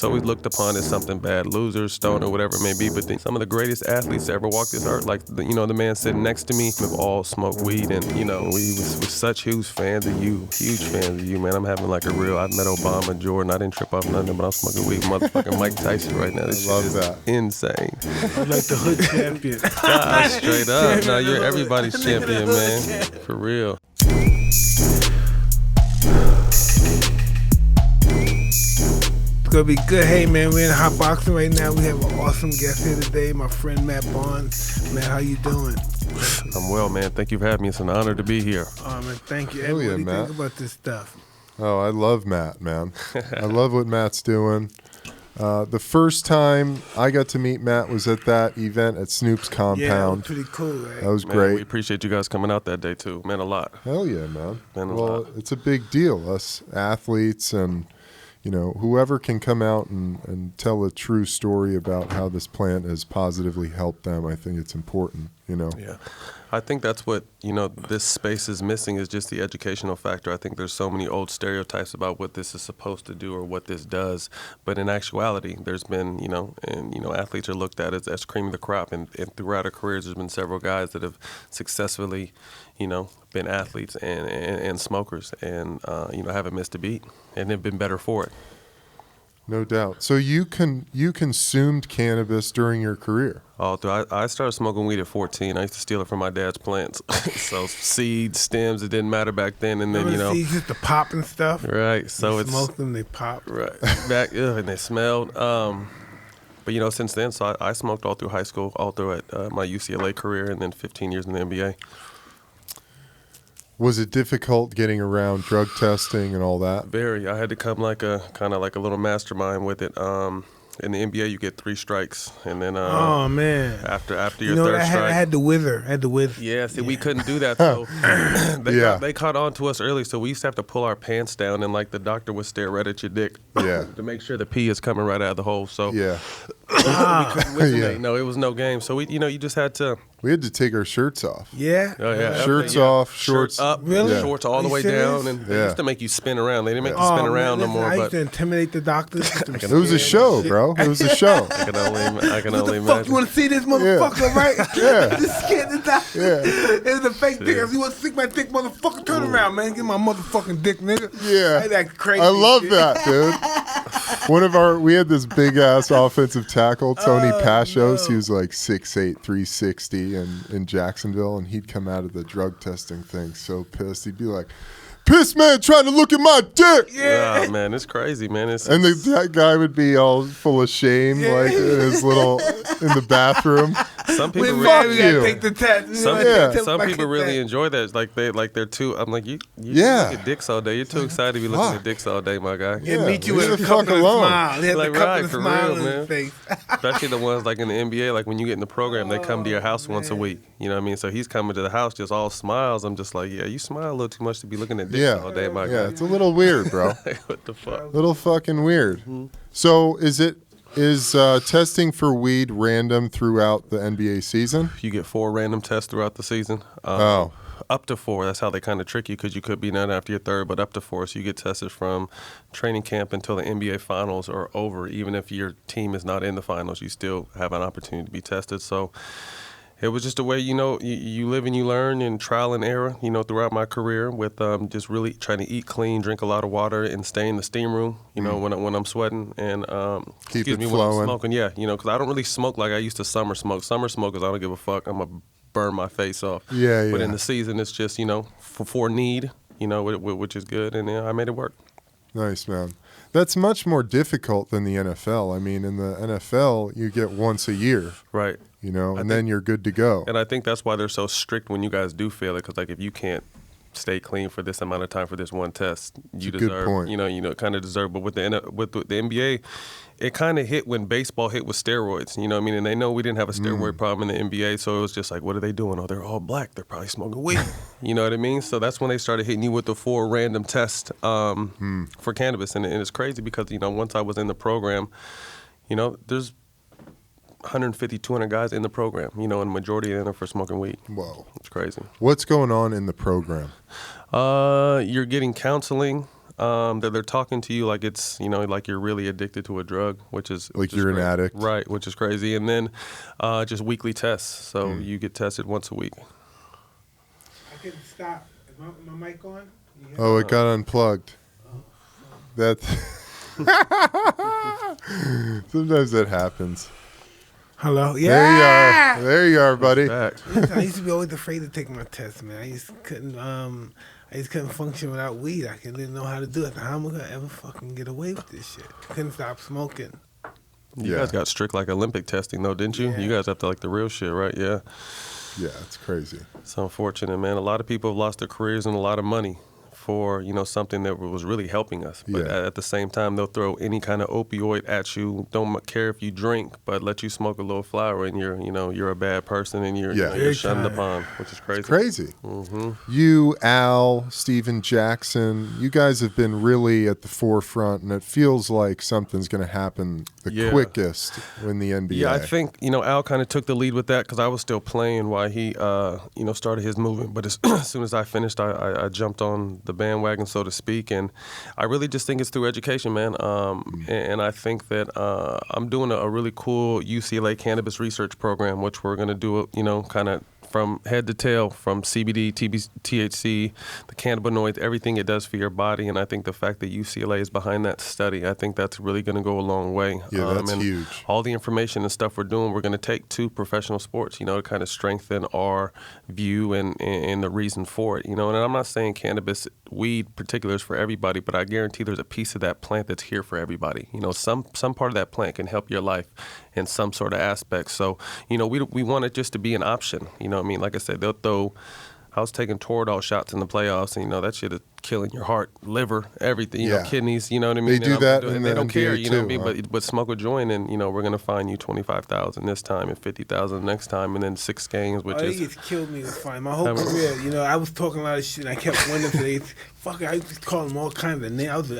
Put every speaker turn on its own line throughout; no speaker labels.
It's always looked upon as something bad, losers, stoner, whatever it may be. But some of the greatest athletes to ever walk this earth, like the man sitting next to me, have all smoked weed, and we was such huge fans of you, man. I'm having like a real. I met Obama, Jordan. I didn't trip off nothing, but I'm smoking weed, motherfucking Mike Tyson right now. This
love
shit is
that.
insane.
I'm like the hood champion.
God, straight up. No, you're everybody's champion, man. For real.
It's gonna be good. Hey man, we're in Hotboxin right now. We have an awesome guest here today, my friend Matt Barnes. Man, how you doing?
I'm well, man. Thank you for having me. It's an honor to be here.
Oh man, thank you.
Hell
What
yeah,
do you
Matt.
think about this stuff?
Oh, I love Matt, man. I love what Matt's doing. The first time I got to meet Matt was at that event at Snoop's compound.
Yeah, that was pretty cool, right?
That was
Man,
great.
we appreciate you guys coming out that day, too. Meant a lot.
Hell yeah, man.
Meant a
Well,
lot.
it's a big deal. Us athletes and, whoever can come out and tell a true story about how this plant has positively helped them, I think it's important,
Yeah. I think that's what, this space is missing is just the educational factor. I think there's so many old stereotypes about what this is supposed to do or what this does. But in actuality, there's been, athletes are looked at as cream of the crop. And throughout our careers, there's been several guys that have successfully, been athletes and smokers and, haven't missed a beat and have been better for it.
No doubt. So you consumed cannabis during your career?
I started smoking weed at 14. I used to steal it from my dad's plants. So seeds, stems, it didn't matter back then. And then,
seeds used to pop and stuff.
Right. So
You
it's
smoke them, they pop.
right back, and they smelled. But since then, so I smoked all through high school, all through my UCLA career, and then 15 years in the NBA.
Was it difficult getting around drug testing and all that?
Very. I had to come like a little mastermind with it. In the NBA, you get 3 strikes, and then
Oh man!
after your third strike,
I had to wither.
Yeah, see, we couldn't do that. So they caught on to us early, so we used to have to pull our pants down, and like the doctor would stare right at your dick, to make sure the pee is coming right out of the hole. So
Yeah.
we couldn't whistle.
Yeah.
No, it was no game. So you just had to.
We had to take our shirts off.
Yeah.
Oh yeah,
Shirts
yeah.
off, shorts
Shirt up,
Really?
Yeah.
shorts all
Are
the
you
way
serious?
down, and they
Yeah.
used to make you spin around. They didn't make you
Oh,
spin
man,
around
listen,
no more.
I used
But
to intimidate the doctors.
It was a show, bro. It was a show.
I can only
What the fuck?
imagine.
You want to see this motherfucker, right?
Yeah.
Just scared the doctor.
Yeah.
It's a fake dick. If you want to stick my dick, motherfucker, turn around, man. Get my motherfucking dick, nigga.
Yeah.
Ain't that crazy?
I love
shit?
that, dude. We had this big ass offensive tackle, Tony Pashos. He was like 6'8", 360 in Jacksonville, and he'd come out of the drug testing thing so pissed. He'd be like, "Piss man trying to look at my dick."
Yeah, man, it's crazy, man.
And that guy would be all full of shame, like in the bathroom.
Some people
We
Fuck
really,
gotta
you.
take the test.
some people really enjoy that. Like they're too. I'm like you
Yeah.
look at dicks all day. You're too excited to be looking at dicks all day, my guy.
He'll
Yeah,
meet you
leave
with
the
a couple
fuck
of
alone.
smile. He has
Like,
a couple
right,
of
for
smile
real,
on
man.
his face.
Especially the ones like in the NBA, like when you get in the program, they come to your house once a week. You know what I mean? So he's coming to the house just all smiles. I'm just like, yeah, you smile a little too much to be looking at dicks all day, my
Yeah,
guy.
it's a little weird, bro.
What the fuck?
Little fucking weird. So is testing for weed random throughout the NBA season?
You get 4 random tests throughout the season.
Oh.
Up to 4. That's how they kind of trick you because you could be not after your third, but up to 4. So you get tested from training camp until the NBA finals are over. Even if your team is not in the finals, you still have an opportunity to be tested. So it was just a way, you live and you learn and trial and error, throughout my career with just really trying to eat clean, drink a lot of water, and stay in the steam room, when I'm sweating and
Keep it
when
flowing.
I'm smoking. Yeah, because I don't really smoke like I used to summer smoke. Summer smokers, I don't give a fuck. I'm gonna burn my face off.
Yeah,
But
yeah.
in the season, it's just for need, which is good, and I made it work.
Nice, man. That's much more difficult than the NFL. I mean, in the NFL, you get once a year,
Right.
and then you're good to go.
And I think that's why they're so strict when you guys do fail it, because like if you can't stay clean for this amount of time for this one test, you
That's a good
deserve,
point.
kind of deserve. But with the NBA, it kind of hit when baseball hit with steroids. You know what I mean? And they know we didn't have a steroid problem in the NBA, so it was just like, what are they doing? Oh, they're all black. They're probably smoking weed. You know what I mean? So that's when they started hitting you with the 4 random tests for cannabis, and it's crazy because once I was in the program, there's 150, 200 guys in the program, and the majority of them are for smoking weed.
Whoa.
It's crazy.
What's going on in the program?
You're getting counseling. that they're talking to you like it's, like you're really addicted to a drug, which is
you're an addict.
Right, which is crazy. And then just weekly tests. So you get tested once a week.
I couldn't stop. Is my mic on?
Oh, it got unplugged. That sometimes that happens.
Hello. Yeah.
There you are, buddy.
Listen, I used to be always afraid to take my test, man. I just couldn't function without weed. I didn't know how to do it. How am I gonna ever fucking get away with this shit? I couldn't stop smoking.
You guys got strict like Olympic testing though, didn't you?
Yeah.
You guys have to like the real shit, right? Yeah.
Yeah, it's crazy.
It's unfortunate, man. A lot of people have lost their careers and a lot of money for, something that was really helping us. But at the same time, they'll throw any kind of opioid at you. Don't care if you drink, but let you smoke a little flower and you're a bad person and you're shunned upon, which is crazy.
It's crazy.
Mm-hmm.
You, Al, Steven Jackson, you guys have been really at the forefront, and it feels like something's going to happen the quickest in the NBA.
Yeah, I think, Al kind of took the lead with that because I was still playing while he, started his movement. But as soon as I finished, I jumped on the bandwagon, so to speak. And I really just think it's through education, man. And I think that I'm doing a really cool UCLA cannabis research program, which we're going to do, kind of from head to tail, from CBD, THC, the cannabinoids, everything it does for your body. And I think the fact that UCLA is behind that study, I think that's really going to go a long way.
Yeah, that's
and
huge. All
the information and stuff we're doing, we're going to take to professional sports, to kind of strengthen our view and the reason for it. And I'm not saying cannabis, weed particular is for everybody, but I guarantee there's a piece of that plant that's here for everybody. Some part of that plant can help your life in some sort of aspect. So, we want it just to be an option. Like I said, they'll throw. I was taking Toradol shots in the playoffs, and that shit is killing your heart, liver, everything. Kidneys. You know what I mean?
They do that,
and
in
they
the
don't
NBA
care. You know
too,
what I mean? But smoke a joint, and we're gonna fine you $25,000 this time and $50,000 next time, and then 6 games, which is.
It's killed me to find my whole career. I was talking a lot of shit. And I kept wondering today. Fuck it, I used to call them all kinds of names. I was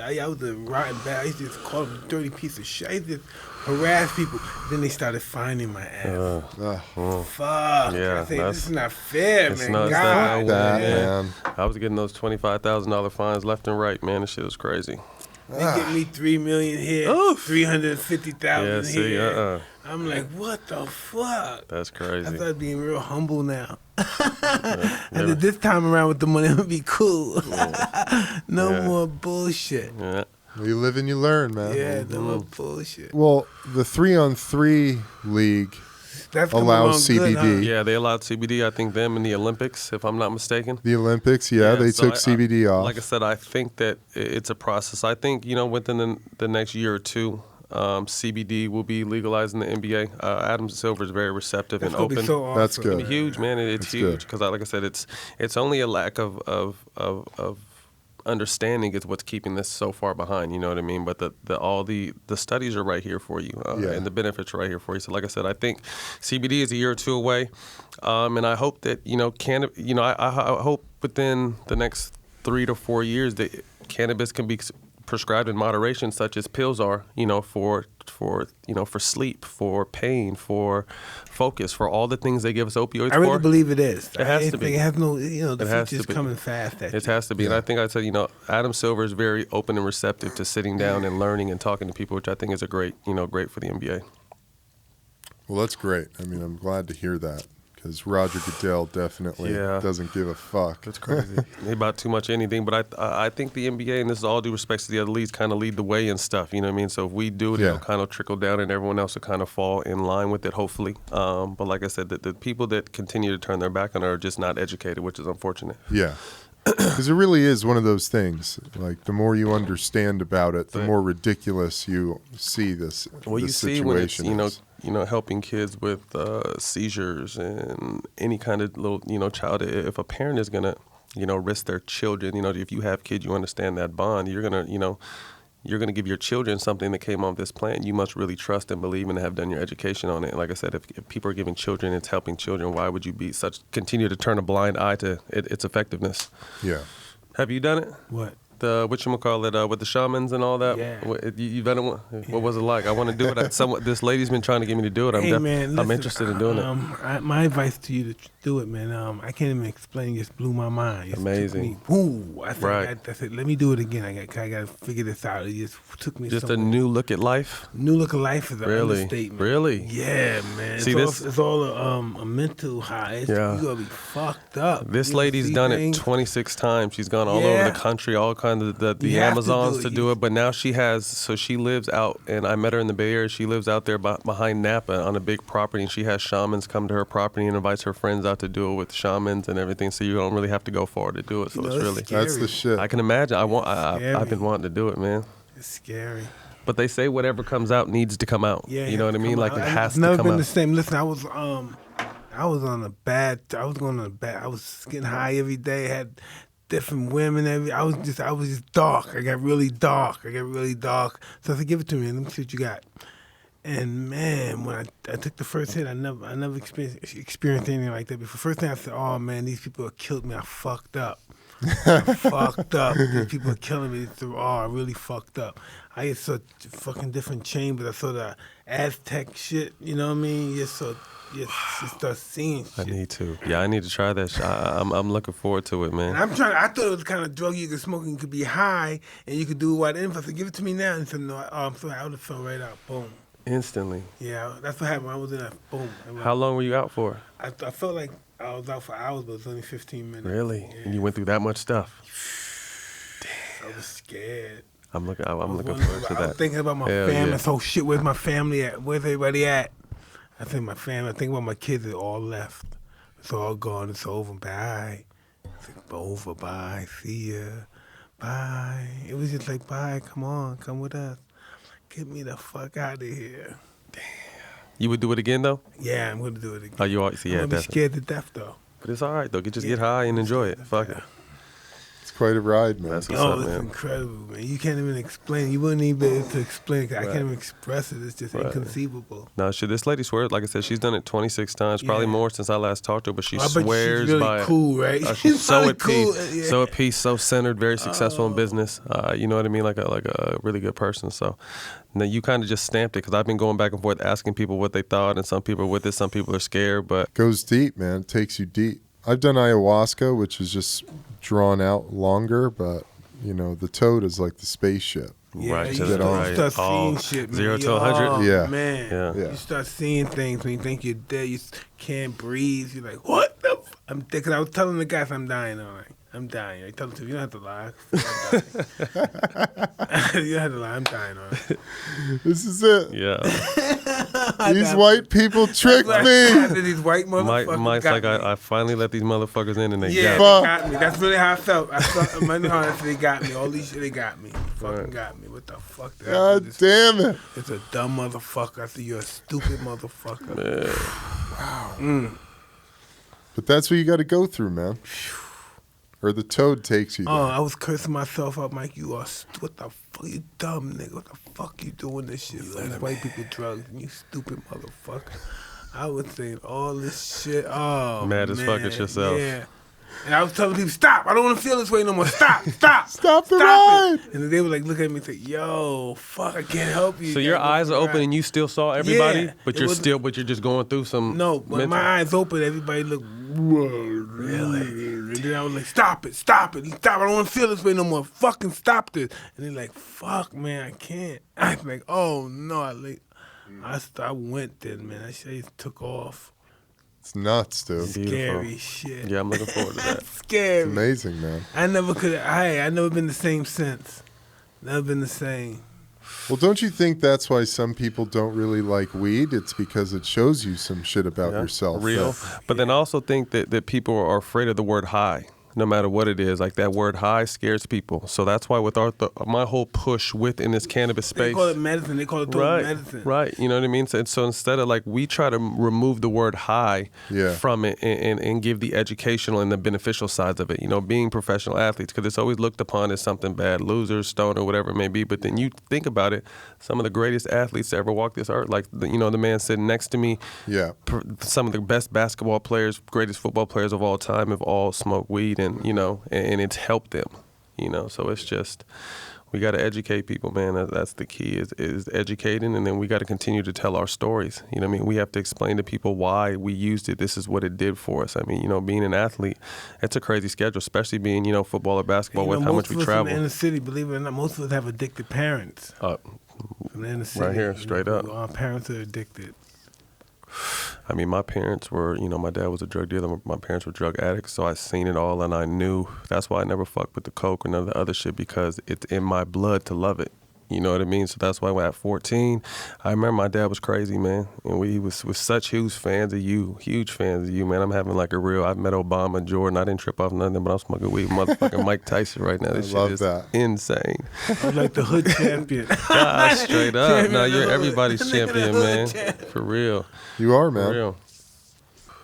a rotten bad. I used to just call them a dirty piece of shit. I used to harass people. Then they started finding my ass. Fuck.
Yeah,
I think this is not fair, man.
Not
God,
man.
I was getting those $25,000 fines left and right, man. This shit was crazy.
They get me $3 million here, $350,000 here. I'm like, what the fuck?
That's crazy.
I started being real humble now. And then this time around with the money, I'm gonna be cool. No more bullshit.
Yeah.
You live and you learn, man.
Yeah, no more bullshit.
Well, the 3-on-3 league allows CBD.
Good, huh?
Yeah, they allowed CBD. I think them in the Olympics, if I'm not mistaken.
The Olympics, they took CBD off.
Like I said, I think that it's a process. I think within the next year or two, CBD will be legalized in the NBA. Adam Silver is very receptive and open.
So awesome.
That's good.
It's huge, man. It's huge because, like I said, it's only a lack of understanding is what's keeping this so far behind. You know what I mean? But all the studies are right here for you, and the benefits are right here for you. So, like I said, I think CBD is a year or two away, and I hope that I hope within the next 3 to 4 years that cannabis can be prescribed in moderation, such as pills are, for sleep, for pain, for focus, for all the things they give us opioids for.
I really believe it is.
It has to be.
It has no, the
has
future's
to be.
coming fast.
It has to be. And I think I said, Adam Silver is very open and receptive to sitting down and learning and talking to people, which I think is a great for the NBA.
Well, that's great. I mean, I'm glad to hear that. Because Roger Goodell definitely doesn't give a fuck.
That's crazy. About too much anything. But I think the NBA, and this is all due respect to the other leagues, kind of lead the way and stuff. You know what I mean? So if we do it, it'll kind of trickle down and everyone else will kind of fall in line with it, hopefully. But like I said, the people that continue to turn their back on it are just not educated, which is unfortunate.
Yeah. Because it really is one of those things. Like, the more you understand about it, the more ridiculous you see this
you
situation
see when it's, helping kids with seizures and any kind of little, child. If a parent is going to, risk their children, if you have kids, you understand that bond. You're going to give your children something that came off this plant. You must really trust and believe and have done your education on it. And like I said, if people are giving children, it's helping children, why would you continue to turn a blind eye to its effectiveness?
Yeah.
Have you done it?
What?
Whatchamacallit, with the shamans and all that?
Yeah.
You done it? What was it like? I want to do it. This lady's been trying to get me to do it. I'm interested in doing it.
My advice to you do it, man. I can't even explain. It just blew my mind. It
Amazing.
Took me, woo. I said,
Right.
I said, let me do it again. I got to figure this out. It just took me.
Just a
somewhere.
new look at life.
New look of life is an
Really?
understatement.
Really?
Yeah, man.
See,
It's all a mental high. You gotta be fucked up.
This
You
lady's
see
done
things.
it 26 times. She's gone all over the country, all kinds of the
You have to
Amazons
do
to
it.
do it. But now she has, so she lives out, and I met her in the Bay Area. She lives out there behind Napa on a big property, and she has shamans come to her property and invites her friends out to do it with shamans and everything. So you don't really have to go far to do it. So it's really,
scary.
That's the shit.
I can imagine. I've been wanting to do it, man.
It's scary.
But they say whatever comes out needs to come out.
Yeah,
you know what I mean? Like it has
It's
to
never
come
been
out.
the same. Listen, I was on a bad. I was getting high every day. Had different women. I was just dark. I got really dark. So I said, give it to me. Let me see what you got. And man, when I took the first hit, I never experienced anything like that before. First thing I said, oh man, these people have killed me. I fucked up. Fucked up. These people are killing me. I really fucked up. I saw fucking different chambers. I saw the Aztec shit. You know what I mean? You start seeing shit.
I need to. Yeah, I need to try that shit. I'm looking forward to it, man.
And I thought it was the kind of drug you could smoke and you could be high and you could do what. And if I said, give it to me now, and said, no, I'm sorry, I would have fell right out. Boom.
Instantly.
Yeah, that's what happened. I was in that. Boom.
How long were you out for?
I felt like I was out for hours, but it was only 15 minutes.
Really?
Yeah.
And you went through that much stuff?
I was scared.
I'm looking forward to that.
I was thinking about my
Hell
family.
yeah.
So shit, where's my family at? Where's everybody at? I think my family. I think about my kids. They're all left. It's all gone. It's over. Bye. It's like over. Bye. See ya. Bye. It was just like bye. Come on. Come with us. Get me the fuck out of here.
You would do it again though?
Yeah, I'm gonna do it again.
Oh, you always
I'm
yeah,
gonna be
definitely.
scared to death though.
But it's all right though. Just get high and enjoy it. Fuck it.
It's quite a ride, man.
That's what's
Oh,
up,
it's
man.
incredible, man. You can't even explain it. You wouldn't even be able to explain it. I can't even express it. It's just
Right.
inconceivable.
No, shit. This lady swears. Like I said, she's done it 26 times, probably
Yeah.
more since I last talked to her. But she
I bet
swears
she's really
by
cool, right?
it. She's so
really
at peace,
Yeah.
so at peace, so centered, very successful in business. You know what I mean? Like a really good person. So now you kind of just stamped it because I've been going back and forth asking people what they thought, and some people are with it, some people are scared. But
Goes deep, man. It takes you deep. I've done ayahuasca, which is just drawn out longer, but you know, the toad is like the spaceship.
Yeah,
right,
you
just
start,
right.
you start seeing
Oh,
shit, man.
0 to
You-
100?
Oh,
Yeah.
man.
Yeah.
You start seeing things when you think you're dead. You can't breathe. You're like, what the I'm thinking, I was telling the guys I'm dying. I'm like, I'm dying. I tell them, you don't have to lie. You don't have to lie. I'm dying. All right.
This is it.
yeah,
These white people tricked
Like,
me.
these white motherfuckers
Mike's
got
like,
me.
I finally let these motherfuckers in, and they
Yeah,
got
they got me. That's really how I felt. I felt in my heart, they got me. All these shit, they got me. Fucking
Right.
got me. What the fuck? Did I
God
do this?
damn it.
It's a dumb motherfucker. I said, you're a stupid motherfucker.
me.
But that's what you got to go through, man. Or the toad takes you there.
Oh, I was cursing myself out, Mike. You are, what the fuck, you dumb nigga. What the fuck you doing this shit? These white people drugs, you stupid motherfucker. I was saying all this shit. Oh,
Mad as
man.
fuck at yourself.
Yeah. And I was telling people, stop. I don't want to feel this way no more. Stop. Stop.
Stop the
it.
ride.
And they were like, look at me and say, yo, fuck, I can't help you.
So
You
your
gotta go
eyes
for
are
a
open
ride.
and you still saw everybody,
Yeah,
but
it
you're
wasn't-
you're just going through some.
No, when
mental-
my eyes open, everybody looked, really? And then I was like, stop it. Stop. I don't want to feel this way no more. Fucking stop this. And they're like, fuck, man, I can't. I was like, oh, no. I went then, man. That shit took off.
It's nuts, dude.
Beautiful.
Scary shit.
Yeah, I'm looking forward to that.
That's scary.
Amazing, man.
I never been the same since. Never been the same.
Well, don't you think that's why some people don't really like weed? It's because it shows you some shit about
Yeah,
yourself.
real.
that-
But then I also think that people are afraid of the word high, no matter what it is. Like that word high scares people. So that's why with my whole push within this cannabis space.
They call it medicine. They call it
Right,
medicine.
right. You know what I mean? So instead of like, we try to remove the word high
Yeah.
from it and give the educational and the beneficial sides of it. You know, being professional athletes, because it's always looked upon as something bad, losers, stoner, whatever it may be. But then you think about it, some of the greatest athletes to ever walk this earth, like the man sitting next to me,
Yeah.
some of the best basketball players, greatest football players of all time have all smoked weed, and it's helped them. So it's just We got to educate people, man. That's the key, is educating, and then we got to continue to tell our stories. You know what I mean? We have to explain to people why we used it. This is what it did for us. I mean, you know, being an athlete, it's a crazy schedule, especially being, you know, football or basketball, with how much we travel.
In the inner city, believe it or not, most of us have addicted parents. From the inner city,
right here, straight up.
Our parents are addicted.
I mean, my parents were, you know, my dad was a drug dealer. My parents were drug addicts, so I seen it all, and I knew. That's why I never fucked with the coke or none of the other shit, because it's in my blood to love it. You know what I mean? So that's why at 14, I remember my dad was crazy, man. And he was such huge fans of you, man. I'm having like I've met Obama, Jordan. I didn't trip off nothing, but I'm smoking weed, motherfucking Mike Tyson right now. This shit is insane.
I'm like the hood champion.
Straight up. No, you're everybody's champion, man. For real.
You are, man.
For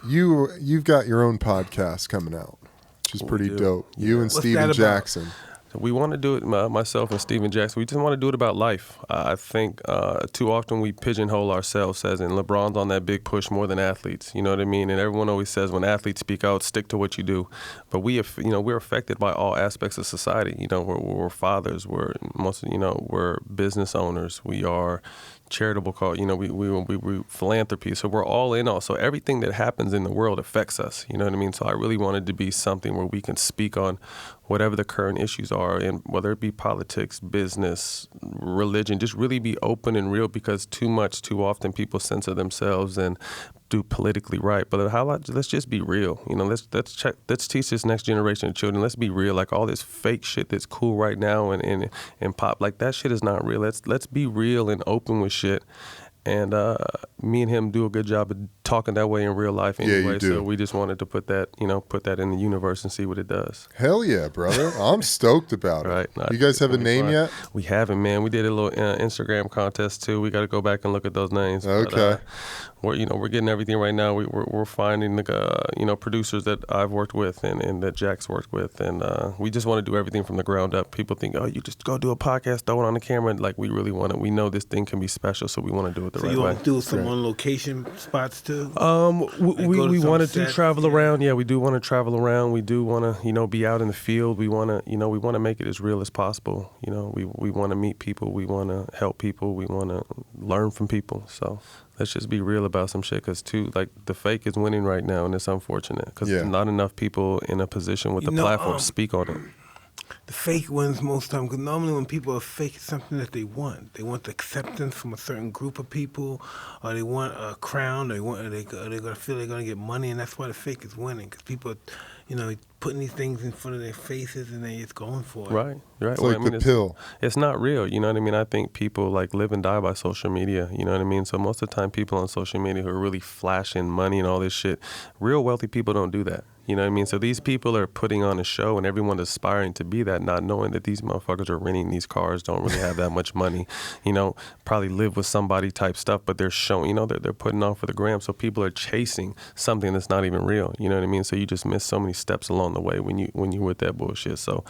You
real.
you've got your own podcast coming out, which is pretty dope. You and
What's
Steven Jackson.
We want to do it, myself and Steven Jackson. We just want to do it about life. I think too often we pigeonhole ourselves as in LeBron's on that big push more than athletes. You know what I mean? And everyone always says when athletes speak out, stick to what you do. But we're affected by all aspects of society. You know, we're fathers. We're business owners. We are charitable cause, you know, we philanthropy. So we're all in all. So everything that happens in the world affects us. You know what I mean? So I really wanted to be something where we can speak on whatever the current issues are, and whether it be politics, business, religion, just really be open and real, because too often people censor themselves and do politically right. But let's just be real. You know, let's teach this next generation of children. Let's be real. Like all this fake shit that's cool right now and pop, like that shit is not real. Let's be real and open with shit. And me and him do a good job of talking that way in real life anyway.
Yeah, you do.
So we just wanted to put that in the universe and see what it does.
Hell yeah, brother. I'm stoked about it.
Right. No,
you guys have a name yet?
We haven't, man. We did a little Instagram contest too. We got to go back and look at those names.
Okay.
But, we're getting everything right now. We're finding producers that I've worked with and that Jack's worked with, and we just want to do everything from the ground up. People think, oh, you just go do a podcast, throw it on the camera. Like we really want it. We know this thing can be special, so we want to do it the right way.
So you want to do some on location spots too?
We wanted to travel around. Yeah, we do want to travel around. We do want to, be out in the field. We want to make it as real as possible. We want to meet people. We want to help people. We want to learn from people. So let's just be real about some shit, because the fake is winning right now, and it's unfortunate because not enough people in a position with the platform speak on it.
The fake wins most time, because normally when people are fake, it's something that they want. They want the acceptance from a certain group of people, or they want a crown, or they're gonna feel they're gonna get money, and that's why the fake is winning, because people are, putting these things in front of their faces and they just going for it.
Right.
It's like the pill.
It's not real, you know what I mean? I think people live and die by social media, you know what I mean? So most of the time people on social media who are really flashing money and all this shit, real wealthy people don't do that. You know what I mean? So these people are putting on a show, and everyone's aspiring to be that, not knowing that these motherfuckers are renting these cars, don't really have that much money, probably live with somebody type stuff, but they're showing, they're putting on for the gram. So people are chasing something that's not even real. You know what I mean? So you just miss so many steps along the way when you're with that bullshit. So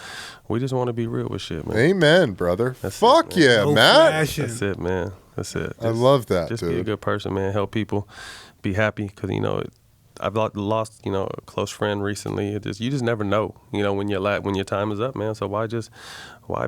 we just want to be real with shit, man.
Amen, brother. Fuck
it,
yeah,
no
Matt.
Fashion.
That's it, man. That's it.
I love that,
just
dude.
Be a good person, man. Help people. Be happy, because, I've lost, a close friend recently. You just never know, when your time is up, man. So why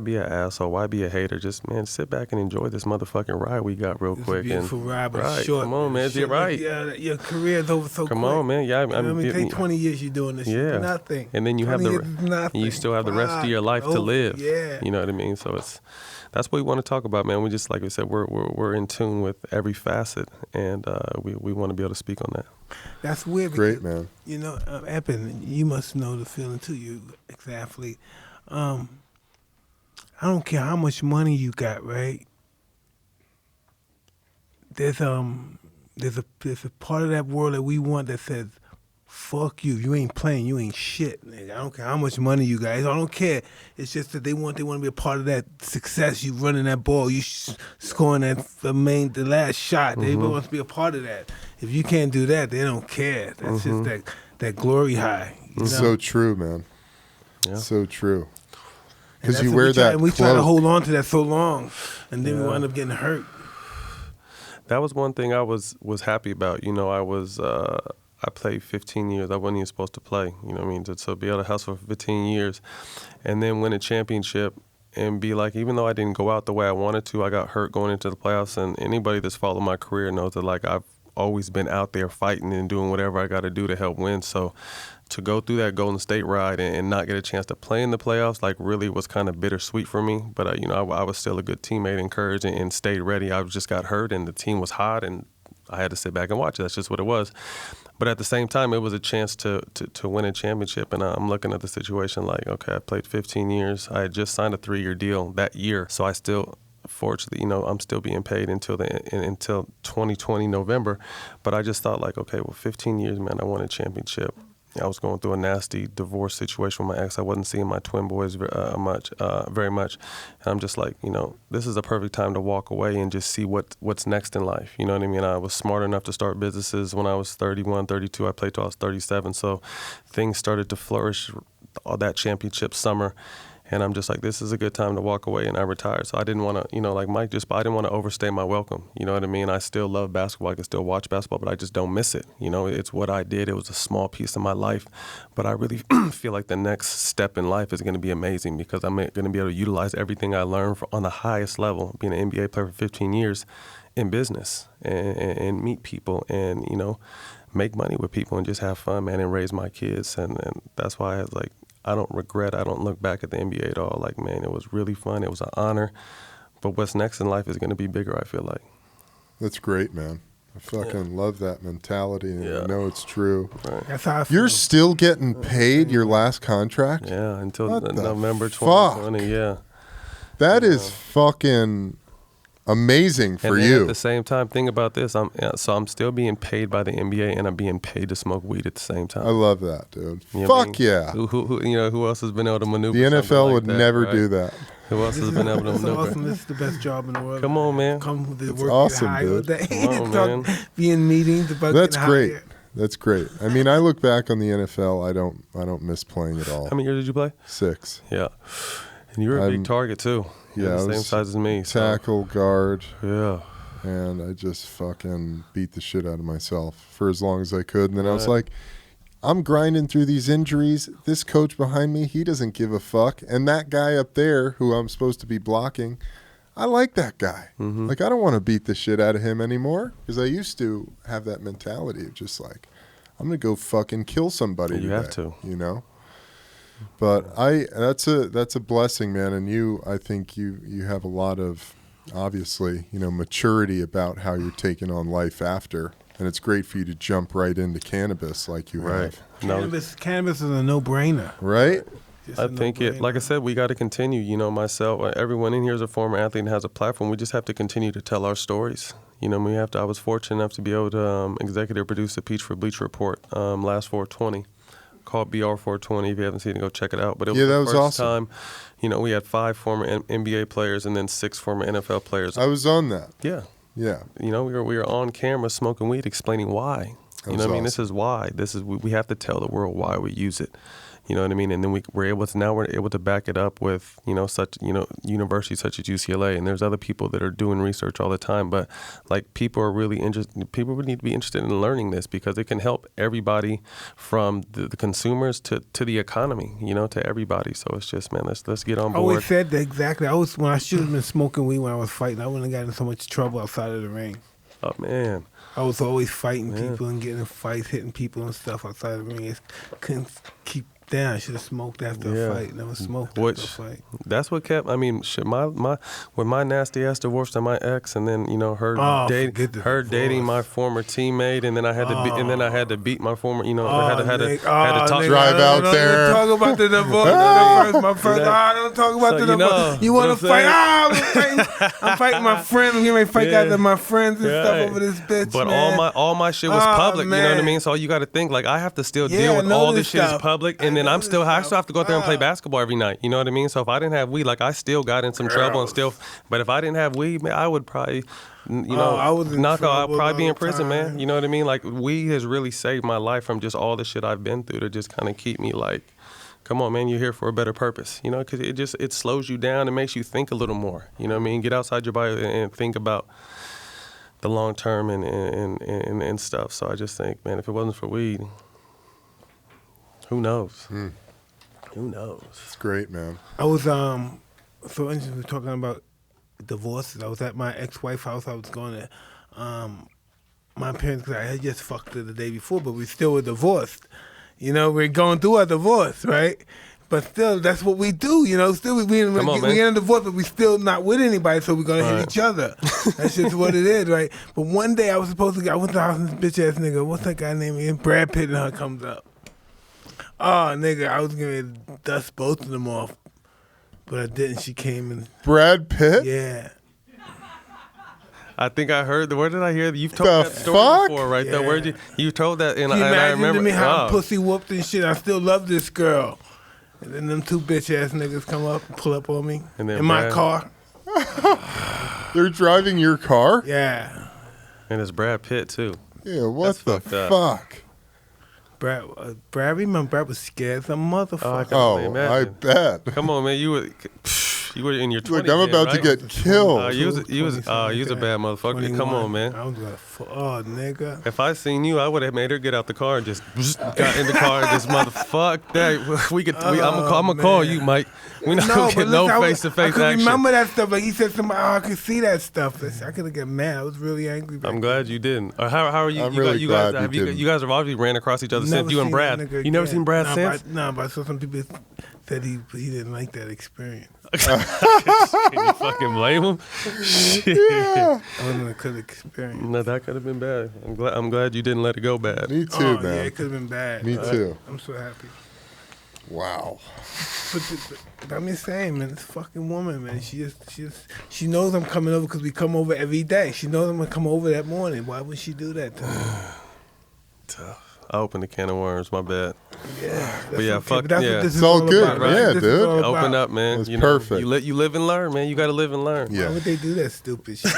be an asshole? Why be a hater? Just, man, sit back and enjoy this motherfucking ride we got real quick.
It's a beautiful ride, but
right.
short.
Come on, man. You're right.
Yeah, your career's over so quick.
Come on, man. Yeah,
take 20 years you're doing this shit for nothing.
And then you have you still have the rest of your life to live.
Yeah.
You know what I mean? So that's what we want to talk about, man. We just, like we said, we're in tune with every facet, and we want to be able to speak on that.
That's weird.
Great, man.
Eben, you must know the feeling too. You exactly. I don't care how much money you got, right? There's a part of that world that we want that says, fuck you. You ain't playing. You ain't shit. Nigga. I don't care how much money you got. I don't care. It's just that they want to be a part of that success. You running that ball. You scoring the last shot. They want to be a part of that. If you can't do that, they don't care. That's just that glory high.
So true, man.
Yeah.
So true. Because you wear that.
And we
cloak.
try to hold on to that so long, and then we wind up getting hurt.
That was one thing I was happy about. I played 15 years. I wasn't even supposed to play, you know what I mean? So be able to hustle for 15 years and then win a championship and be like, even though I didn't go out the way I wanted to, I got hurt going into the playoffs. And anybody that's followed my career knows that, like, I've always been out there fighting and doing whatever I got to do to help win. So to go through that Golden State ride and not get a chance to play in the playoffs, like, really was kind of bittersweet for me. But, I was still a good teammate, encouraged, and stayed ready. I just got hurt, and the team was hot, and I had to sit back and watch it. That's just what it was. But at the same time, it was a chance to win a championship. And I'm looking at the situation like, okay, I played 15 years. I had just signed a 3-year deal that year. So I still, fortunately, I'm still being paid until 2020 November. But I just thought, like, okay, well, 15 years, man, I won a championship. I was going through a nasty divorce situation with my ex. I wasn't seeing my twin boys very much. And I'm just like, this is a perfect time to walk away and just see what's next in life. You know what I mean? I was smart enough to start businesses when I was 31, 32. I played till I was 37. So things started to flourish all that championship summer. And I'm just like, this is a good time to walk away, and I retired. So I didn't want to, like Mike I didn't want to overstay my welcome. You know what I mean? I still love basketball. I can still watch basketball, but I just don't miss it. It's what I did. It was a small piece of my life. But I really feel like the next step in life is going to be amazing because I'm going to be able to utilize everything I learned on the highest level, being an NBA player for 15 years in business and meet people and, make money with people and just have fun, man, and raise my kids. And that's why I was like, I don't look back at the NBA at all. Like, man, it was really fun. It was an honor. But what's next in life is going to be bigger, I feel like.
That's great, man. I fucking love that mentality, and I know it's true.
Right.
That's how I feel.
You're still getting paid your last contract?
Yeah, until
What the
November
fuck?
2020, yeah.
That is fucking amazing for
and then
you.
At the same time, think about this. I'm still being paid by the NBA, and I'm being paid to smoke weed at the same time.
I love that, dude.
You know what I
Fuck
mean?
yeah.
Who else has been able to maneuver?
The
something
NFL
like
would
that,
never
right?
do that.
Who else has been able to
That's
maneuver?
awesome. This is the best job in the world.
Come on, man.
Come with the
That's
work
awesome,
high
dude.
all day.
Come on, man.
Be in meetings about
That's
getting
great.
hired.
That's great. I mean, I look back on the NFL. I don't miss playing at all.
How many years did you play?
6.
Yeah. And you were a big target, too. You're
Yeah, I
the same
was
size as me. So.
Tackle, guard,
Yeah.
and I just fucking beat the shit out of myself for as long as I could. And then I was
Right.
like, I'm grinding through these injuries. This coach behind me, he doesn't give a fuck. And that guy up there who I'm supposed to be blocking, I like that guy.
Mm-hmm.
Like, I don't want to beat the shit out of him anymore because I used to have that mentality of just like, I'm going to go fucking kill somebody
You
today,
have to.
But that's a blessing, man. And I think you have a lot of, obviously, maturity about how you're taking on life after. And it's great for you to jump right into cannabis like you
Right.
have.
Cannabis is a no-brainer.
Right?
Just
I
a
think
no-brainer.
like I said, we got to continue. Myself, everyone in here is a former athlete and has a platform. We just have to continue to tell our stories. I was fortunate enough to be able to executive produce a Peach for Bleach report last 420 called BR 420. If you haven't seen it, go check it out. But it was
Yeah, that
the
was
first
awesome.
time, we had 5 former NBA players and then 6 former NFL players.
I was on that.
Yeah.
Yeah.
We were on camera smoking weed, explaining why.
That
You
was
know what I mean?
awesome.
This is why. We have to tell the world why we use it. You know what I mean? And then we're able to back it up with, universities such as UCLA. And there's other people that are doing research all the time. But like people are really interested. People would need to be interested in learning this because it can help everybody from the consumers to the economy, to everybody. So it's just, man, let's get on
I always
board.
said that exactly. When I should have been smoking weed when I was fighting, I wouldn't have gotten in so much trouble outside of the ring.
Oh, man.
I was always fighting
Yeah.
people and getting in fights, hitting people and stuff outside of the ring. Couldn't keep down. I should have smoked after a fight. Never smoked after a fight.
That's what kept. I mean, shit. With my nasty ass divorce to my ex, and then her dating my former teammate, and then I had to beat my former. Had to talk.
Drive out there.
Don't talk about the divorce. My first. Don't talk about the divorce. You want to fight? I'm fighting my friend. I'm getting ready to fight after my friends and stuff over this bitch.
But
man.
all my shit was public.
Man.
You know what I mean? So you got to think like I have to still deal with all this shit is public, and then I still have to go out there and play basketball every night. You know what I mean? So if I didn't have weed, like I still got in some trouble and still. But if I didn't have weed, man, I would probably.
I was in
knock out. I'd
trouble
probably be in
all the
prison, man.
time.
You know what I mean? Like weed has really saved my life from just all the shit I've been through to just kind of keep me like, come on, man, you're here for a better purpose. Because it slows you down and makes you think a little more. You know what I mean? Get outside your body and think about the long term and stuff. So I just think, man, if it wasn't for weed, who knows? Who knows?
It's great, man.
I was so interesting. We're talking about divorces. I was at my ex-wife's house. I was going to my parents, because I had just fucked her the day before, but we still were divorced. You know, we're going through our divorce, right? But still, that's what we do, you know. Still, we get a divorce, but we still not with anybody, so we're going to hit each other. That's just what it is, right? But one day I was supposed to I went to the house and this bitch-ass nigga, what's that guy name again? Brad Pitt and her comes up. Oh, nigga, I was going to dust both of them off, but I didn't. She came and...
Brad Pitt?
Yeah.
I think I heard. Where did I hear? You've told that story before, right?
Yeah.
Where you told that, and
Can you
I
imagine
remember
to me how I'm pussy whooped and shit? I still love this girl. And then them two bitch ass niggas come up and pull up on me in my car.
They're driving your car?
Yeah.
And it's Brad Pitt too.
Yeah, what the fuck?
Brad, remember Brad was scared as a motherfucker.
I bet.
Come on, man, you were in your 20s.
Look, I'm about to get killed.
You was a bad motherfucker.
21.
Come on, man.
I was gonna nigga.
If I seen you, I would have made her get out the car and just got in the car and just motherfuck that. I'm gonna call you, Mike. We not gonna get no face-to-face action.
I could remember that stuff, but he said something. I could see that stuff. I could have got mad. I was really angry.
I'm glad you didn't. How are you?
I'm really glad you didn't.
You guys have obviously ran across each other since you and Brad. You never seen Brad since?
But I saw some people said he didn't like that experience.
Can you fucking blame him? Shit.
Yeah.
I wasn't a good experience.
No, that could have been bad. I'm glad you didn't let it go bad.
Me too, man.
Yeah, it could have been bad.
Me too.
I'm so happy.
Wow.
But I'm just saying, man, this fucking woman, man, she knows I'm coming over because we come over every day. She knows I'm gonna come over that morning. Why would she do that to me?
Tough. I opened a can of worms. My bad.
Yeah.
But yeah, fuck.
But that's
yeah.
what this is
It's all good.
about, right?
Yeah,
This
dude.
is all about.
Open up, man.
It's
You know,
perfect.
You live and learn, man. You got to live and learn.
Yeah.
Why would they do that stupid shit?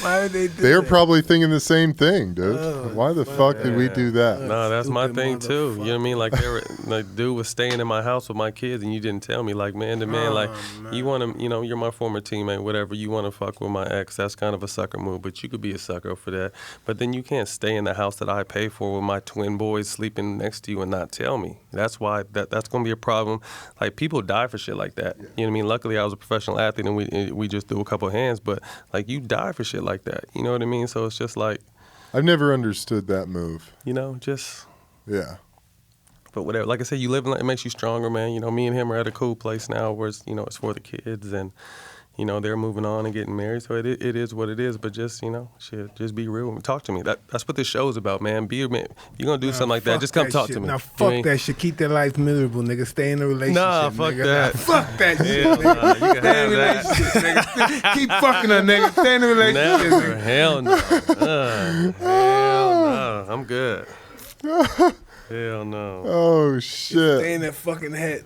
Why would they do
They're
that?
probably thinking the same thing, dude. Why the fuck did we do that?
No, that's my
Stupid
thing too. You know what I mean? Like
motherfucker.
dude was staying in my house with my kids, and you didn't tell me. Like man to man, like
man.
you want to, you're my former teammate, whatever. You want to fuck with my ex? That's kind of a sucker move, but you could be a sucker for that. But then you can't stay in the house that I pay for with my twin boys sleeping next to you and not tell me. That's why that's gonna be a problem. Like people die for shit like that. You know what I mean? Luckily, I was a professional athlete, and we just threw a couple of hands. But like you die for shit like that. You know what I mean? So it's just like.
I've never understood that move.
Just.
Yeah.
But whatever, like I said, you live in it makes you stronger, man. You know, me and him are at a cool place now where it's, it's for the kids and, they're moving on and getting married. So it is what it is. But just, shit, just be real and talk to me. That's what this show's about, man. Be a man. If you're going to do something like that, just come talk to me.
Now, fuck that shit. Keep their life miserable, nigga. Stay in a relationship,
Nah, fuck
nigga.
that.
Nah, fuck that shit,
Hell
nigga.
nah, you can
Stay in
have
a
that.
relationship, nigga. Keep fucking her, nigga. Stay in a relationship,
Never.
nigga.
Hell no. Hell no. I'm good. Hell no.
Oh
Stay
shit.
in that fucking head.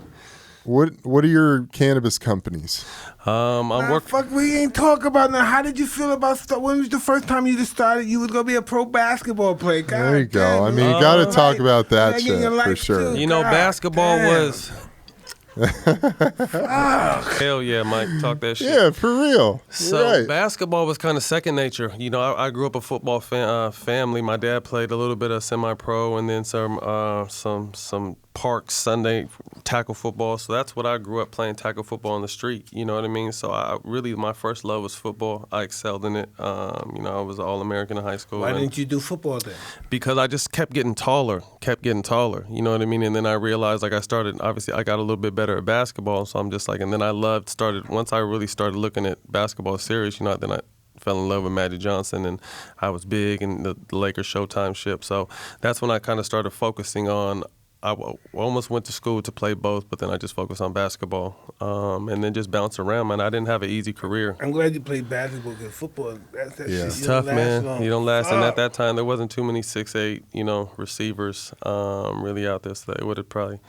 What are your cannabis companies?
I'm working.
Fuck, we ain't talk about now. How did you feel about stuff? When was the first time you decided you was gonna be a pro basketball player? God
There you go.
damn,
I mean, you
man.
got to talk about that
Gotta get
shit
your
for
life
sure.
too. God
Basketball
damn.
was. Hell yeah, Mike. Talk that shit.
Yeah, for real.
So
right.
basketball was kind of second nature. I grew up a football family. My dad played a little bit of semi-pro and then some park Sunday tackle football. So that's what I grew up playing, tackle football on the street. You know what I mean? So my first love was football. I excelled in it. I was an All-American in high school.
Why didn't you do football then?
Because I just kept getting taller. You know what I mean? And then I realized, obviously I got a little bit better at basketball. So I'm just like, and then once I really started looking at basketball serious, then I fell in love with Magic Johnson, and I was big in the Lakers Showtime ship. So that's when I kind of started focusing on. I almost went to school to play both, but then I just focused on basketball, and then just bounced around, man. I didn't have an easy career.
I'm glad you played basketball because football, that shit,
It's
you
tough,
don't last
man.
long.
You don't last. And
Fuck.
at that time, there wasn't too many 6'8", receivers really out there, so they would have probably.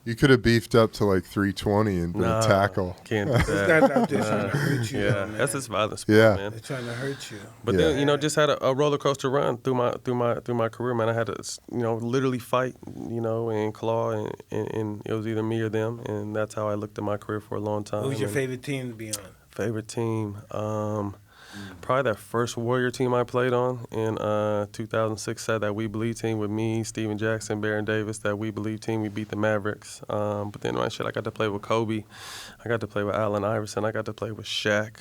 You could have beefed up to like 320 and been a tackle.
Can't do
This
that.
guy's out there trying to hurt you,
Yeah,
though, man.
that's just violent sport,
Yeah.
man.
They're trying to hurt you.
But
Yeah.
then, just had a roller coaster run through my career, man. I had to, literally fight, and claw, and it was either me or them, and that's how I looked at my career for a long time.
What was your
And
favorite team to be on?
favorite team? Probably that first Warrior team I played on in 2006 had that We Believe team with me, Steven Jackson, Baron Davis. That We Believe team, we beat the Mavericks. But then I got to play with Kobe. I got to play with Allen Iverson. I got to play with Shaq.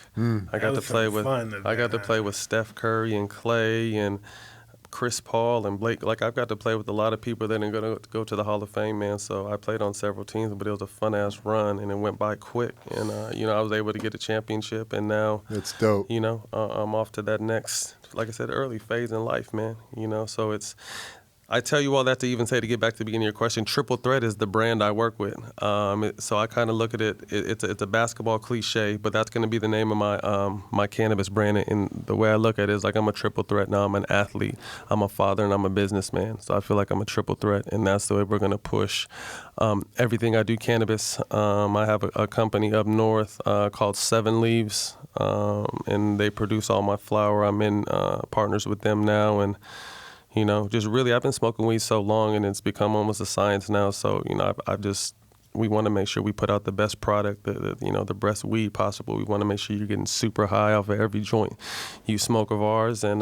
I got to play with play with Steph Curry and Clay and Chris Paul and Blake. Like, I've got to play with a lot of people that are going to go to the Hall of Fame, man. So I played on several teams, but it was a fun-ass run, and it went by quick. And, I was able to get a championship, and now,
that's dope.
I'm off to that next, like I said, early phase in life, man. So it's, I tell you all that to even say, to get back to the beginning of your question, Triple Threat is the brand I work with. So I kind of look at it, it's a basketball cliche, but that's going to be the name of my cannabis brand. And the way I look at it is like I'm a triple threat now. I'm an athlete, I'm a father, and I'm a businessman. So I feel like I'm a triple threat, and that's the way we're going to push everything I do cannabis. I have a company up north called Seven Leaves, and they produce all my flower. I'm in partners with them now, and just really, I've been smoking weed so long, and it's become almost a science now. So, we want to make sure we put out the best product, the best weed possible. We want to make sure you're getting super high off of every joint you smoke of ours, and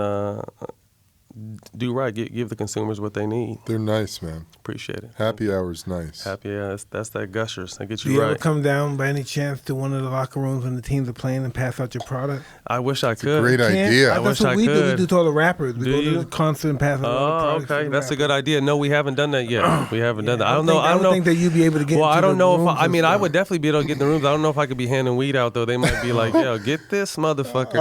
do right. Give the consumers what they need.
They're nice, man.
Appreciate it.
Happy hour's nice.
That's that Gushers. That gets
you
right.
Do you ever come down by any chance to one of the locker rooms when the teams are playing and pass out your product?
I wish I could.
It's a great idea.
I wish I could. Do. We do to all the rappers. We go to the concert and pass out
the okay. That's a good idea. No, we haven't done that yet. We haven't done that. I don't know.
I don't think that you'd be able to get.
Well, I don't know if
I
mean, I would definitely be able to get in the rooms. I don't know if I could be handing weed out, though. They might be like, yo, get this motherfucker.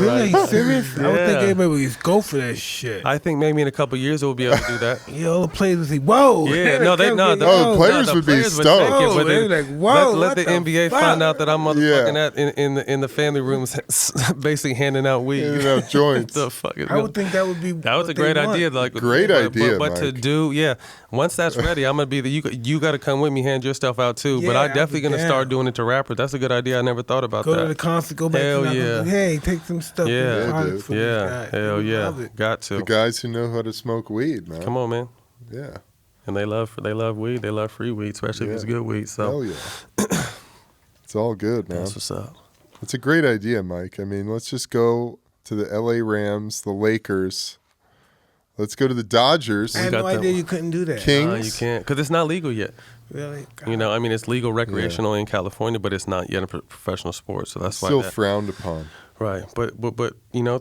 Really? Are you serious? Yeah. I would think everybody would just go for that shit.
I think maybe in a couple of years we'll be able to do that.
Yeah, all the players would say, whoa.
Yeah,
the players would be stoked.
They'd be like, whoa.
Let the NBA find out that I'm motherfucking in the family rooms basically handing out weed.
Handing out joints.
The fuck is
I would think that would be.
That was a great idea. Like,
great idea,
but to do, once that's ready, I'm gonna be you got to come with me, hand your stuff out too. But I'm definitely gonna start doing it to rappers. That's a good idea. I never thought about that.
Go to the concert, go back.
Hell yeah.
Hey, take some stuff.
Hell yeah. Got to.
The guys who know how to smoke weed, man.
Come on, man.
Yeah.
And they love weed. They love free weed, especially if it's good weed. So.
Hell yeah. It's all good, man.
That's what's up.
It's a great idea, Mike. I mean, let's just go to the LA Rams, the Lakers. Let's go to the Dodgers.
I had no idea you couldn't do that.
Kings.
You can't, because it's not legal yet.
Really?
God. It's legal recreational in California, but it's not yet a professional sport. So that's
still frowned upon.
Right, but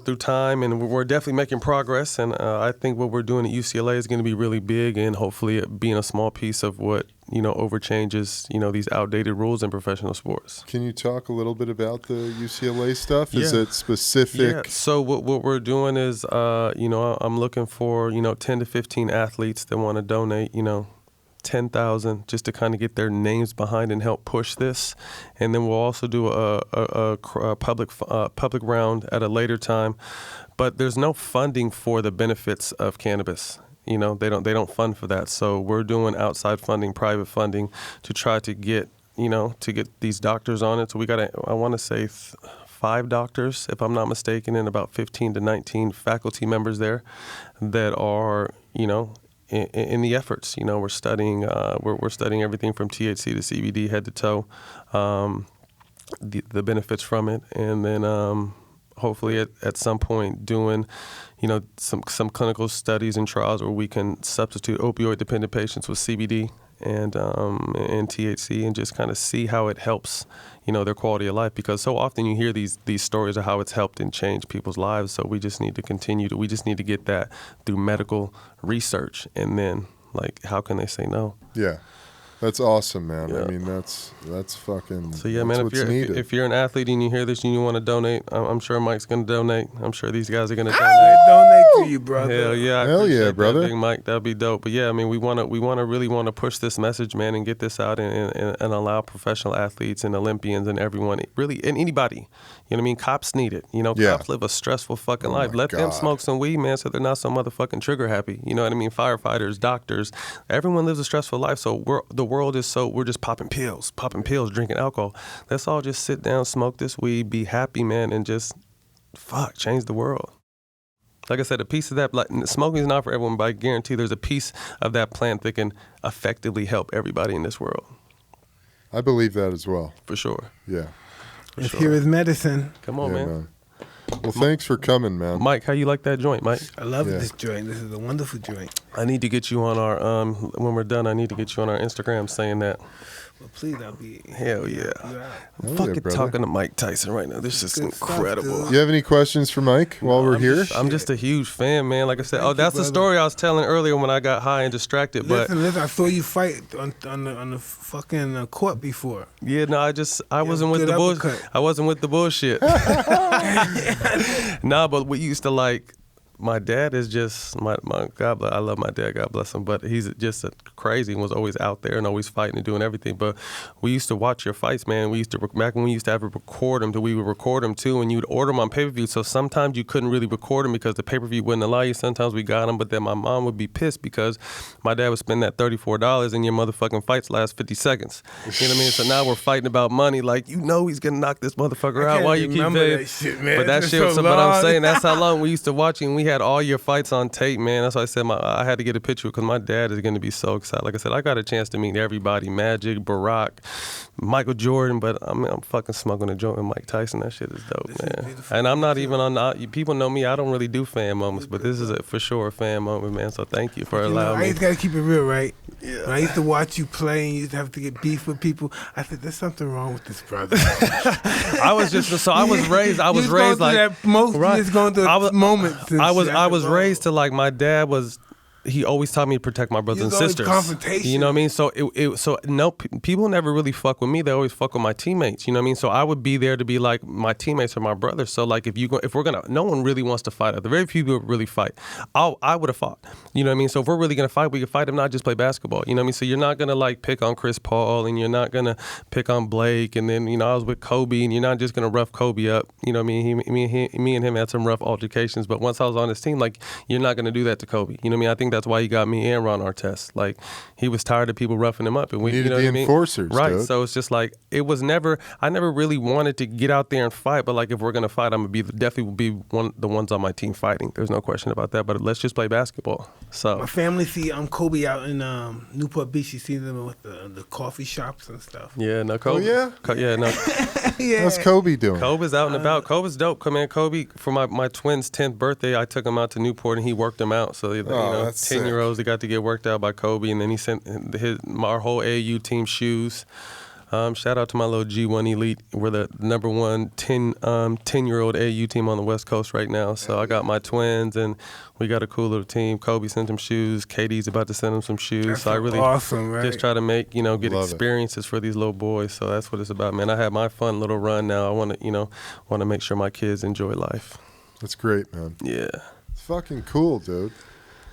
through time, and we're definitely making progress, and I think what we're doing at UCLA is going to be really big, and hopefully being a small piece of what overchanges these outdated rules in professional sports.
Can you talk a little bit about the UCLA stuff? Is it specific?
Yeah. So what we're doing is I'm looking for 10 to 15 athletes that want to donate 10,000 just to kind of get their names behind and help push this, and then we'll also do a public round at a later time. But there's no funding for the benefits of cannabis. They don't fund for that. So we're doing outside funding, private funding, to try to get these doctors on it. So we got I want to say 5 doctors, if I'm not mistaken, and about 15 to 19 faculty members there that are in the efforts. We're studying we're studying everything from THC to CBD, head to toe, the benefits from it, and then hopefully at some point doing some clinical studies and trials where we can substitute opioid dependent patients with CBD and THC, and just kind of see how it helps their quality of life, because so often you hear these stories of how it's helped and changed people's lives. So we just need to we just need to get that through medical research, and then how can they say no?
Yeah. That's awesome, man. Yeah. I mean, that's fucking. So yeah, man.
If you're an athlete and you hear this and you want to donate, I'm sure Mike's gonna donate. I'm sure these guys are gonna donate.
Donate to you, brother.
Hell yeah, brother.
Big Mike, that'd be dope. But yeah, I mean, we really want to push this message, man, and get this out and allow professional athletes and Olympians and everyone, really, and anybody. Cops need it. Cops live a stressful fucking life. Let them smoke some weed, man, so they're not so motherfucking trigger happy. You know what I mean? Firefighters, doctors, everyone lives a stressful life. So we're just popping pills, drinking alcohol. Let's all just sit down, smoke this weed, be happy, man, and just change the world. Like I said, a piece of that, smoking is not for everyone, but I guarantee there's a piece of that plant that can effectively help everybody in this world.
I believe that as well.
For sure.
Yeah.
Here is medicine.
Come on, man.
Well, thanks for coming, man.
Mike, how you like that joint, Mike?
I love this joint. This is a wonderful joint.
I need to get you on our when we're done. I need to get you on our Instagram saying that.
Well, please, I'll be.
Hell yeah. I'm fucking talking to Mike Tyson right now. This is incredible.
You have any questions for Mike while we're here?
I'm just a huge fan, man. Like I said, that's the story I was telling earlier when I got high and distracted.
Listen, I saw you fight on the fucking court before.
Yeah, no, I wasn't with the bullshit. I wasn't with the bullshit. Nah, but we used to like. My dad is just my God. I love my dad. God bless him. But he's just crazy and was always out there and always fighting and doing everything. But we used to watch your fights, man. We used to back when we used to have to record them. We would record them too, and you'd order them on pay-per-view. So sometimes you couldn't really record them because the pay-per-view wouldn't allow you. Sometimes we got them, but then my mom would be pissed because my dad would spend that $34 and your motherfucking fights last 50 seconds. You know what I mean? So now we're fighting about money. Like he's gonna knock this motherfucker out. Why you keep paying?
That shit, man.
But that shit. But I'm saying that's how long we used to watch, and we had all your fights on tape, man. That's why I said I had to get a picture because my dad is going to be so excited. Like I said, I got a chance to meet everybody: Magic, Barack, Michael Jordan. But I'm fucking smoking a joint with Mike Tyson. That shit is dope, man. And I'm not even on. People know me. I don't really do fan moments, but this is for sure a fan moment, man. So thank you for allowing me.
I just got to keep it real, right? Yeah. When I used to watch you play and you used to have to get beef with people, I said, there's something wrong with this brother.
I was raised like
that moments.
I was raised to like my dad was. He always taught me to protect my brothers and sisters.
Confrontation.
You know what I mean? So people never really fuck with me. They always fuck with my teammates. You know what I mean? So I would be there to be like my teammates or my brothers. So like if we're gonna, no one really wants to fight. Very few people really fight. I would have fought. You know what I mean? So if we're really gonna fight, we can fight them, not just play basketball. You know what I mean? So you're not gonna like pick on Chris Paul and you're not gonna pick on Blake. And then I was with Kobe and you're not just gonna rough Kobe up. You know what I mean? Me and him had some rough altercations. But once I was on his team, like you're not gonna do that to Kobe. You know what I mean? I think that's why he got me and Ron Artest. Like he was tired of people roughing him up, and we
needed
the
enforcers,
right?
Dude.
So it's just like I never really wanted to get out there and fight, but like if we're gonna fight, I'm gonna definitely be the ones on my team fighting. There's no question about that. But let's just play basketball. So
my family see Kobe out in Newport Beach. You see them with the coffee shops and stuff.
Yeah, no Kobe.
Oh yeah,
yeah, no.
Yeah.
What's Kobe doing?
Kobe's out and about. Kobe's dope. Come in, Kobe. For my twins' 10th birthday, I took him out to Newport and he worked them out. So 10-year-olds, they got to get worked out by Kobe, and then he sent our whole AAU team shoes. Shout out to my little G1 Elite. We're the number one 10-year-old AAU team on the West Coast right now. So I got my twins, and we got a cool little team. Kobe sent them shoes. KD's about to send them some shoes.
That's
so I really
awesome, right?
just try to make, get
Love
experiences for these little boys. So that's what it's about, man. I have my fun little run now. I want to make sure my kids enjoy life.
That's great, man.
Yeah.
It's fucking cool, dude.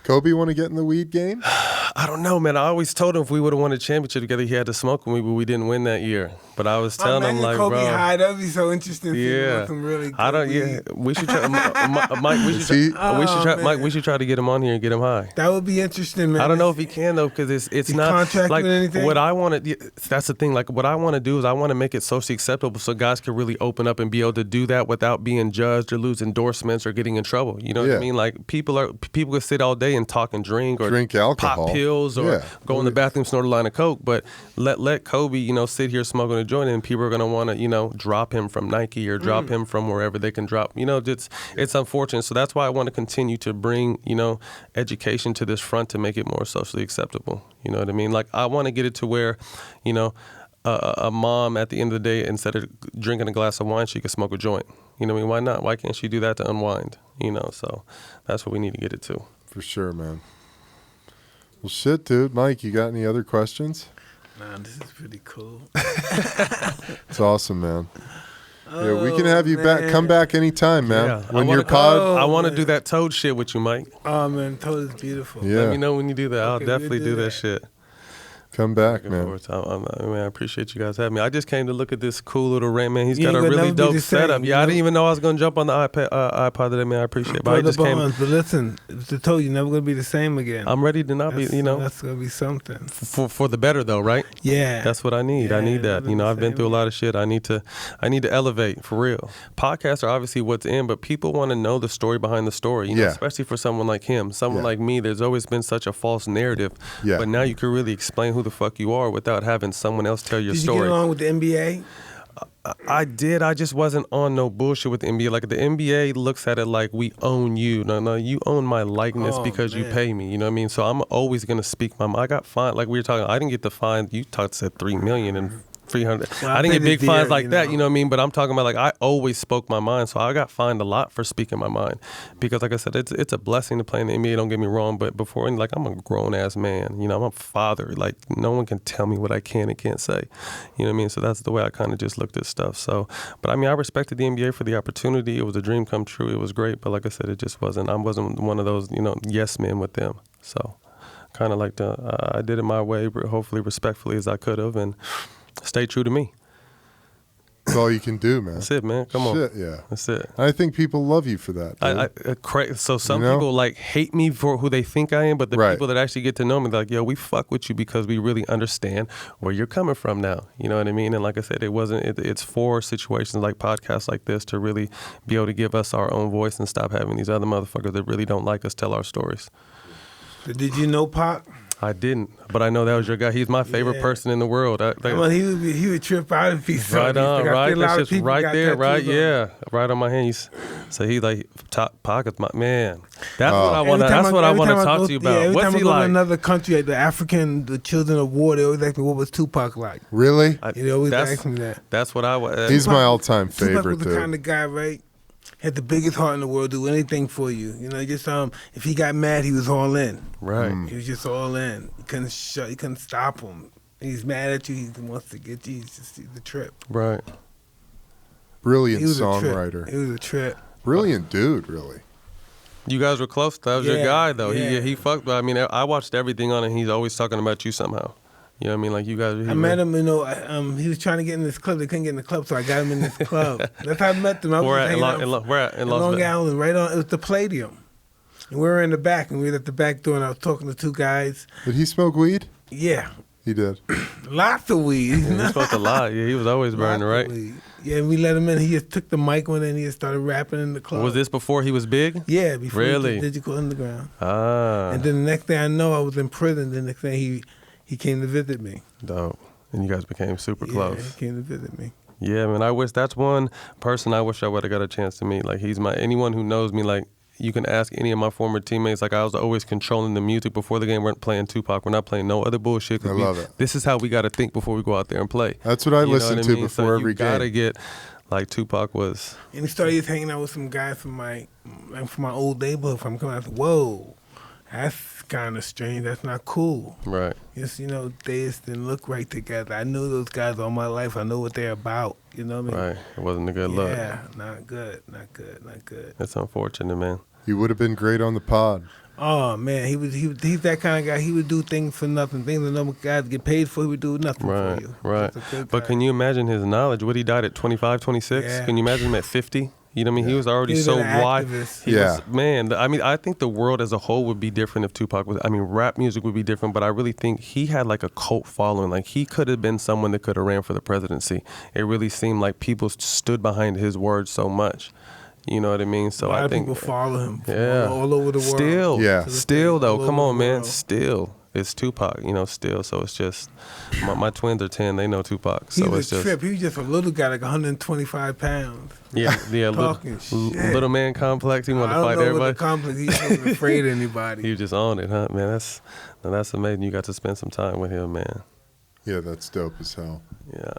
Kobe want to get in the weed game?
I don't know, man. I always told him if we would have won a championship together, he had to smoke with me, but we didn't win that year. But I was telling him, like,
Kobe
bro.
high, that'd be so interesting.
Yeah.
Some really good
I don't.
weed.
Yeah. We should try, Mike. Mike. We should try to get him on here and get him high.
That would be interesting, man.
I don't know if he can though, because it's not
contract
like
with anything?
what I want to. That's the thing. Like what I want to do is I want to make it socially acceptable so guys can really open up and be able to do that without being judged or lose endorsements or getting in trouble. You know what I mean? Like people can sit all day and talk and drink or
drink alcohol,
pop pills, or go in the bathroom, snort a line of coke. But let Kobe, sit here smoking a joint, and people are gonna want to, drop him from Nike or drop him from wherever they can drop. It's unfortunate. So that's why I want to continue to bring, education to this front to make it more socially acceptable. You know what I mean? Like I want to get it to where, a mom at the end of the day, instead of drinking a glass of wine, she can smoke a joint. You know what I mean? Why not? Why can't she do that to unwind? So that's what we need to get it to.
For sure, man. Well, shit, dude. Mike, you got any other questions?
Nah, this is pretty cool.
It's awesome, man. Yeah, we can have you back. Come back anytime, man.
Yeah.
When your pod,
I want to do that Toad shit with you, Mike.
Oh man, Toad is beautiful.
Yeah.
Let me know when you do that. I'll definitely do that
that
shit.
come back,
Looking
man.
forward to I appreciate you guys having me. I just came to look at this cool little rant, man. He's
You
got a
ain't gonna
really
never be
dope
the same,
setup.
you
Yeah, I
know?
didn't even know I was gonna jump on the iPod today, man. I appreciate it. But I
Brother
just came.
Barnes, but listen, I told you, never gonna be the same again.
I'm ready to not be.
That's gonna be something.
For the better though, right?
Yeah,
That's what I need. I
Yeah,
need that.
never the
I've been
same
through a lot of shit. I need to elevate for real. Podcasts are obviously what's in, but people want to know the story behind the story.
Yeah.
Especially for someone like him, someone
Yeah.
like me. There's always been such a false narrative.
Yeah.
But now you can really explain who the fuck you are without having someone else tell your
Did you
story.
get along with the NBA?
I did. I just wasn't on no bullshit with the NBA. Like the NBA looks at it like we own you. No, you own my likeness because you pay me. You know what I mean? So I'm always gonna speak my mind. I got fined. Like we were talking. I didn't get the fine. You said $3 million and 300.
Well,
I didn't get big fines like that.
know.
You know what I mean? But I'm talking about like I always spoke my mind. So I got fined a lot for speaking my mind because, like I said, it's a blessing to play in the NBA. Don't get me wrong. But before, like I'm a grown ass man. You know, I'm a father. Like no one can tell me what I can and can't say. You know what I mean? So that's the way I kind of just looked at stuff. So, but I mean, I respected the NBA for the opportunity. It was a dream come true. It was great. But like I said, it just wasn't. I wasn't one of those yes men with them. So, kind of like I did it my way, but hopefully respectfully as I could have, and stay true to me.
That's all you can do, man.
That's it, man. Come on.
Yeah.
That's it.
I think people love you for that.
So some people like hate me for who they think I am, but the people that actually get to know me, they're like, yo, we fuck with you because we really understand where you're coming from now. You know what I mean? And like I said, it's for situations like podcasts like this to really be able to give us our own voice and stop having these other motherfuckers that really don't like us tell our stories.
Did you know Pac?
I didn't, but I know that was your guy. He's my favorite person in the world.
He would trip out if he saw
right on, right. That's just right there, right? Yeah, right on my hand. So he like top pockets, my man. That's what I want. That's what I want to talk to you about.
Every
What's
time
he
I go
like?
to another country, like the Children of War, they always ask me, what was Tupac like?
Really?
They always ask me that.
That's what I want.
He's my all-time favorite.
Tupac was the kind of guy, right? Had the biggest heart in the world, do anything for you. You know, just if he got mad, he was all in.
Right.
He was just all in. You couldn't stop him. He's mad at you. He wants to get you. He's the trip.
Right.
Brilliant songwriter.
He was a trip.
Brilliant dude, really.
You guys were close. That was your guy, though.
Yeah.
He fucked. I mean, I watched everything on it. He's always talking about you somehow. You know what I mean? Like you guys.
I met him. He was trying to get in this club. They couldn't get in the club, so I got him in this club. That's how I met him.
Where at? In Long
Island, right on. It was the Palladium, and we were in the back, and we were at the back door, and I was talking to two guys.
Did he smoke weed?
Yeah.
He did.
Lots of weed.
He smoked a lot. Yeah, he was always burning, right?
Yeah, we let him in. He just took the mic one and he just started rapping in the club.
Was this before he was big?
Yeah, before
really?
he did Digital Underground.
Ah.
And then the next thing I know, I was in prison. The next thing he came to visit me.
Dope. And you guys became super close.
Yeah, he came to visit me.
Yeah, man. That's one person I wish I would have got a chance to meet. Like anyone who knows me, like you can ask any of my former teammates. Like I was always controlling the music before the game. We're not playing Tupac. We're not playing no other bullshit.
I love it.
This is how we got to think before we go out there and play.
That's what I listen to before every game.
You gotta get like Tupac was.
And he started just hanging out with some guys from my old neighborhood. From coming out, I said, whoa, that's kind of strange. That's not cool.
Right.
Just they just didn't look right together. I knew those guys all my life. I know what they're about. You know what I mean?
Right. It wasn't a good look.
Yeah, not good.
That's unfortunate, man.
He would have been great on the pod.
Oh man, he's that kind of guy. He would do things for nothing. Things that no guys get paid for, he would do nothing for you.
Right. But can you imagine his knowledge? What he died at 25, 26?
Yeah.
Can you imagine him at 50? You know what I mean? He was already so wide. I think the world as a whole would be different if Tupac was. I mean, rap music would be different, but I really think he had like a cult following. Like he could have been someone that could have ran for the presidency. It really seemed like people stood behind his words so much. You know what I mean? So
a lot
I
of
think
people follow him.
Yeah,
all over the world.
Still though, come on, man. Still, it's Tupac. Still. So it's just my twins are 10. They know Tupac. So
He's
it's
a
just
trip. He was just a little guy, like 125 pounds.
Yeah. Little man complex. He wanted to fight everybody.
The complex. He wasn't afraid of anybody.
He was just on it, huh, man? That's amazing. You got to spend some time with him, man.
Yeah, that's dope as hell.
Yeah.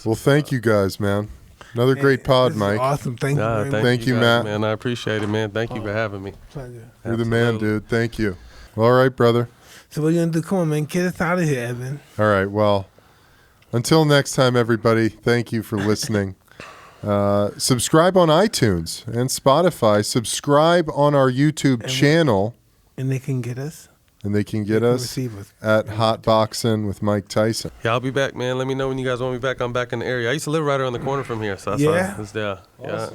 Well, thank you guys, man. Another great pod, Mike.
Awesome. Thank you very much.
Thank you,
guys,
Matt.
Man, I appreciate it, man. Thank you for having me.
Pleasure.
You're the man, dude. Thank you. All right, brother.
So what are you going to do? Come on, man. Get us out of here, Evan.
All right. Well, until next time, everybody, thank you for listening. Subscribe on iTunes and Spotify. Subscribe on our YouTube channel.
And they can get us?
And they can get us at Hotboxin with Mike Tyson.
Yeah, I'll be back, man. Let me know when you guys want me back. I'm back in the area. I used to live right around the corner from here, so that's
Awesome.
Yeah.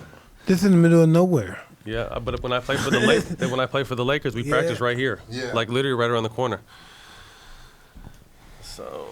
This is in the middle of nowhere.
Yeah, but when I play for the Lakers, we practice right here. Yeah. Like literally right around the corner. So